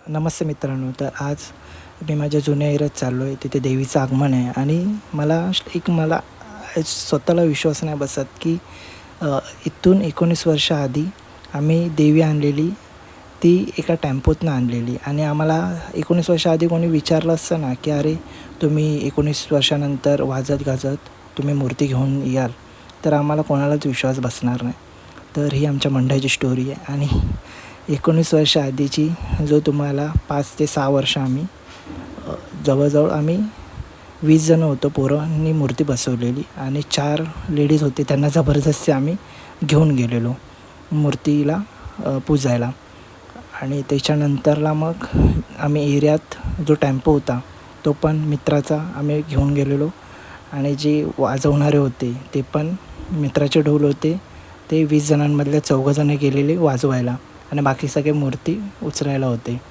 नमस्ते मित्रांनो. तर आज मी माझ्या जुन्या एरियात चाललो आहे. तिथे देवीचं आगमन आहे आणि मला स्वतःला विश्वास नाही बसत की इथून 19 वर्षाआधी आम्ही देवी आणलेली, ती एका टेम्पोतनं आणलेली. आणि आम्हाला 19 वर्षाआधी कोणी विचारलं असतं ना की अरे तुम्ही 19 वर्षानंतर वाजत गाजत तुम्ही मूर्ती घेऊन याल, तर आम्हाला कोणालाच विश्वास बसणार नाही. तर ही आमच्या मंडळाची स्टोरी आहे. आणि 19 वर्ष आधीची जो तुम्हाला 5 ते 6 वर्ष आम्ही जवळजवळ आम्ही 20 जणं होतो. पोरांनी मूर्ती बसवलेली आणि 4 लेडीज होते. त्यांना जबरदस्ती आम्ही घेऊन गेलेलो मूर्तीला पुजायला. आणि त्याच्यानंतरला मग आम्ही एरियात जो टेम्पो होता तो पण मित्राचा आम्ही घेऊन गेलेलो. आणि जे वाजवणारे होते ते पण मित्राचे ढोल होते. ते 20 जणांमधले 14 जण गेलेले वाजवायला आणि बाकी सगळे मूर्ती उचलायला होते.